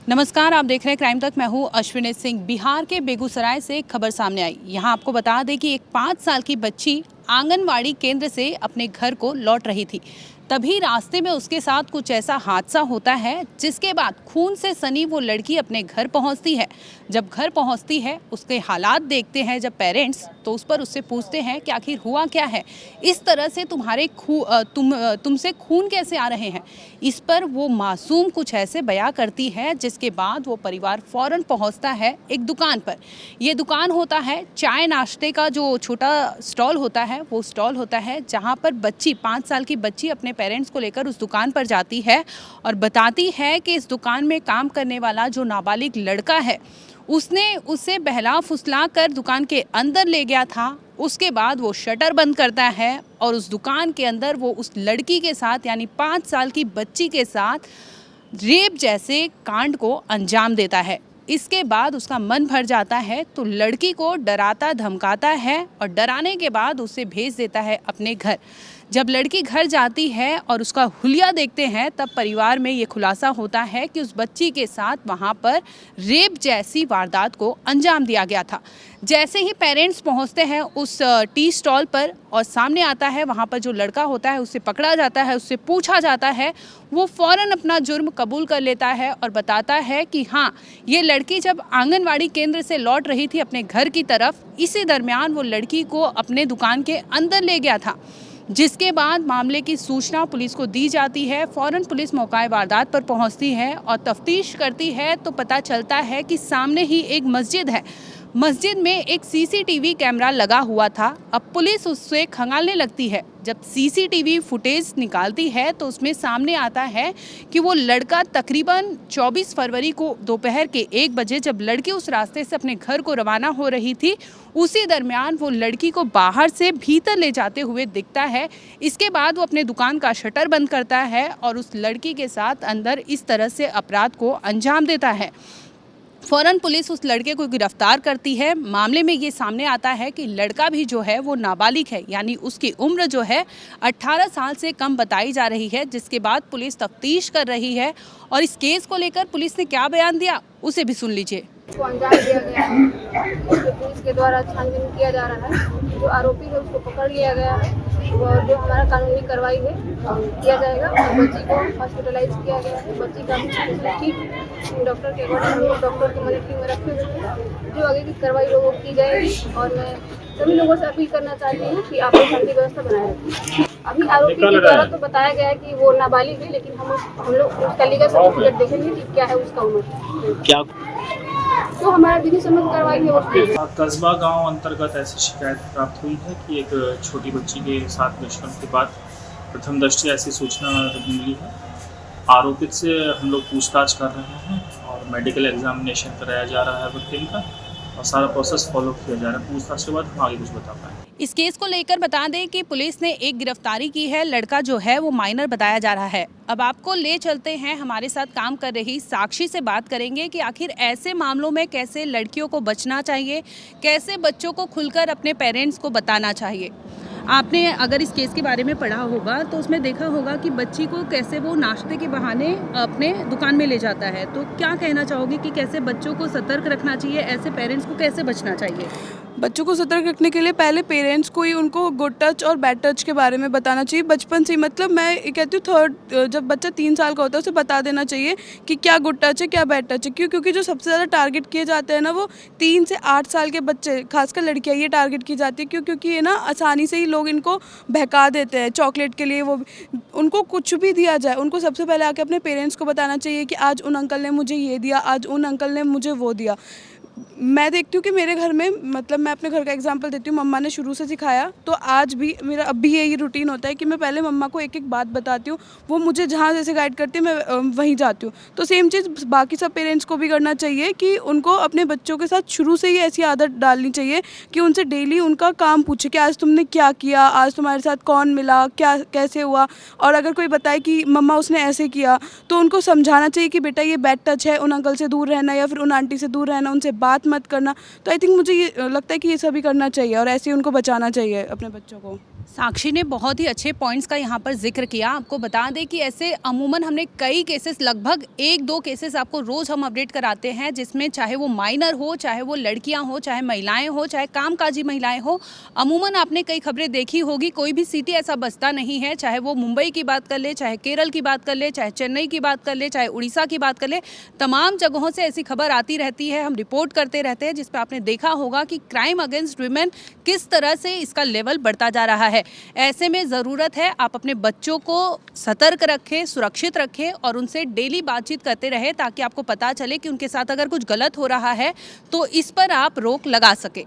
नमस्कार, आप देख रहे हैं क्राइम तक। मैं हूं अश्विनी सिंह। बिहार के बेगूसराय से एक खबर सामने आई। यहां आपको बता दें कि एक 5 साल की बच्ची आंगनवाड़ी केंद्र से अपने घर को लौट रही थी। तभी रास्ते में उसके साथ कुछ ऐसा हादसा होता है जिसके बाद खून से सनी वो लड़की अपने घर पहुंचती है। जब घर पहुंचती है, उसके हालात देखते हैं जब पेरेंट्स, तो उस पर उससे पूछते हैं कि आखिर हुआ क्या है, इस तरह से तुमसे खून कैसे आ रहे हैं। इस पर वो मासूम कुछ ऐसे बयां करती है जिसके बाद वो परिवार फौरन पहुंचता है एक दुकान पर। ये दुकान होता है चाय नाश्ते का, जो छोटा स्टॉल होता है वो स्टॉल होता है जहां पर बच्ची 5 साल की बच्ची अपने पेरेंट्स को लेकर उस दुकान पर जाती है और बताती है कि इस दुकान में काम करने वाला जो नाबालिग लड़का है उसने उसे बहला फुसला कर दुकान के अंदर ले गया था। उसके बाद वो शटर बंद करता है और उस दुकान के अंदर वो उस लड़की के साथ, यानी 5 साल की बच्ची के साथ रेप जैसे कांड को अंजाम देता है। इसके बाद उसका मन भर जाता है तो लड़की को डराता धमकाता है और डराने के बाद उसे भेज देता है अपने घर। जब लड़की घर जाती है और उसका हुलिया देखते हैं, तब परिवार में ये खुलासा होता है कि उस बच्ची के साथ वहाँ पर रेप जैसी वारदात को अंजाम दिया गया था। जैसे ही पेरेंट्स पहुँचते हैं उस टी स्टॉल पर और सामने आता है, वहाँ पर जो लड़का होता है उससे पकड़ा जाता है, उससे पूछा जाता है। वो फ़ौरन अपना जुर्म कबूल कर लेता है और बताता है कि हाँ, ये लड़की जब आंगनवाड़ी केंद्र से लौट रही थी अपने घर की तरफ, इसी दरमियान वो लड़की को अपने दुकान के अंदर ले गया था। जिसके बाद मामले की सूचना पुलिस को दी जाती है। फ़ौरन पुलिस मौका वारदात पर पहुंचती है और तफ्तीश करती है तो पता चलता है कि सामने ही एक मस्जिद है। मस्जिद में एक सीसीटीवी कैमरा लगा हुआ था। अब पुलिस उससे खंगालने लगती है। जब सीसीटीवी फुटेज निकालती है तो उसमें सामने आता है कि वो लड़का तकरीबन 24 फरवरी को दोपहर के 1 बजे, जब लड़की उस रास्ते से अपने घर को रवाना हो रही थी, उसी दरमियान वो लड़की को बाहर से भीतर ले जाते हुए दिखता है। इसके बाद वो अपने दुकान का शटर बंद करता है और उस लड़की के साथ अंदर इस तरह से अपराध को अंजाम देता है। फ़ौरन पुलिस उस लड़के को गिरफ्तार करती है। मामले में ये सामने आता है कि लड़का भी जो है वो नाबालिग है, यानी उसकी उम्र जो है 18 साल से कम बताई जा रही है। जिसके बाद पुलिस तफ्तीश कर रही है और इस केस को लेकर पुलिस ने क्या बयान दिया उसे भी सुन लीजिए। को अंजाम दिया गया है, उसको पुलिस के द्वारा छानबीन किया जा रहा है। जो आरोपी है उसको पकड़ लिया गया है और जो हमारा कानूनी कार्रवाई है किया जाएगा। और बच्ची को हॉस्पिटलाइज किया गया है। बच्ची का ठीक डॉक्टर के अकॉर्डिंग डॉक्टर की मॉनिटरिंग में रखे हुए हैं। जो आगे की कार्रवाई लोगों की जाएगी और मैं सभी लोगों से अपील करना चाहती हूँ कि आप शांति व्यवस्था बनाए रखें। अभी आरोपी के द्वारा तो बताया गया है कि वो नाबालिग है, लेकिन हम लोग उसका लीगल सर्टिफिकेट देखेंगे कि क्या है उसका उम्र, क्या तो हमारा विधि सम्मत कार्रवाई है। कस्बा गांव अंतर्गत ऐसी शिकायत प्राप्त हुई है कि एक छोटी बच्ची के साथ दुष्कर्म के बाद प्रथम दृष्टया ऐसी सूचना मिली है। आरोपित से हम लोग पूछताछ कर रहे हैं और मेडिकल एग्जामिनेशन कराया जा रहा है विक्टिम का और सारा प्रोसेस फॉलो किया जा रहा है। पूछताछ के बाद हम आगे कुछ बता पाएंगे। इस केस को लेकर बता दें कि पुलिस ने एक गिरफ्तारी की है। लड़का जो है वो माइनर बताया जा रहा है। अब आपको ले चलते हैं, हमारे साथ काम कर रही साक्षी से बात करेंगे कि आखिर ऐसे मामलों में कैसे लड़कियों को बचना चाहिए, कैसे बच्चों को खुलकर अपने पेरेंट्स को बताना चाहिए। आपने अगर इस केस के बारे में पढ़ा होगा तो उसमें देखा होगा कि बच्ची को कैसे वो नाश्ते के बहाने अपने दुकान में ले जाता है। तो क्या कहना चाहोगे कि कैसे बच्चों को सतर्क रखना चाहिए, ऐसे पेरेंट्स को कैसे बचना चाहिए? बच्चों को सतर्क रखने के लिए पहले पेरेंट्स को ही उनको गुड टच और बैड टच के बारे में बताना चाहिए बचपन से ही। मतलब मैं कहती हूँ जब बच्चा 3 साल का होता है उसे बता देना चाहिए कि क्या गुड टच है क्या बैड टच है। क्योंकि जो सबसे ज़्यादा टारगेट किए जाते हैं ना, वो 3 से 8 साल के बच्चे, खासकर लड़कियाँ ये टारगेट की जाती है। क्योंकि ये ना आसानी से ही लोग इनको बहका देते हैं चॉकलेट के लिए। वो उनको कुछ भी दिया जाए, उनको सबसे पहले आके अपने पेरेंट्स को बताना चाहिए कि आज उन अंकल ने मुझे ये दिया, आज उन अंकल ने मुझे वो दिया। मैं देखती हूँ कि मेरे घर में, मतलब मैं अपने घर का एग्जांपल देती हूँ, मम्मा ने शुरू से सिखाया तो आज भी मेरा अब भी यही रूटीन होता है कि मैं पहले मम्मा को एक एक बात बताती हूँ। वो मुझे जहाँ जैसे गाइड करती है मैं वहीं जाती हूँ। तो सेम चीज़ बाकी सब पेरेंट्स को भी करना चाहिए कि उनको अपने बच्चों के साथ शुरू से ही ऐसी आदत डालनी चाहिए कि उनसे डेली उनका काम पूछे कि आज तुमने क्या किया, आज तुम्हारे साथ कौन मिला, क्या कैसे हुआ। और अगर कोई बताए कि मम्मा उसने ऐसे किया तो उनको समझाना चाहिए कि बेटा ये बैड टच है, उन अंकल से दूर रहना या फिर उन आंटी से दूर रहना, उनसे बात मत करना। तो आई थिंक मुझे ये लगता है कि ये सभी करना चाहिए और ऐसे ही उनको बचाना चाहिए अपने बच्चों को। साक्षी ने बहुत ही अच्छे पॉइंट्स का यहाँ पर जिक्र किया। आपको बता दें कि ऐसे अमूमन हमने कई केसेस, लगभग 1-2 केसेस आपको रोज़ हम अपडेट कराते हैं, जिसमें चाहे वो माइनर हो, चाहे वो लड़कियां हो, चाहे महिलाएं हो, चाहे कामकाजी महिलाएं हो, अमूमन आपने कई खबरें देखी होगी। कोई भी सिटी ऐसा बसता नहीं है, चाहे वो मुंबई की बात कर ले, चाहे केरल की बात कर ले, चाहे चेन्नई की बात कर ले, चाहे उड़ीसा की बात कर ले, तमाम जगहों से ऐसी खबर आती रहती है, हम रिपोर्ट करते रहते हैं, जिस पर आपने देखा होगा कि क्राइम अगेंस्ट वीमेन किस तरह से इसका लेवल बढ़ता जा रहा है। ऐसे में ज़रूरत है आप अपने बच्चों को सतर्क रखें, सुरक्षित रखें और उनसे डेली बातचीत करते रहें, ताकि आपको पता चले कि उनके साथ अगर कुछ गलत हो रहा है तो इस पर आप रोक लगा सकें।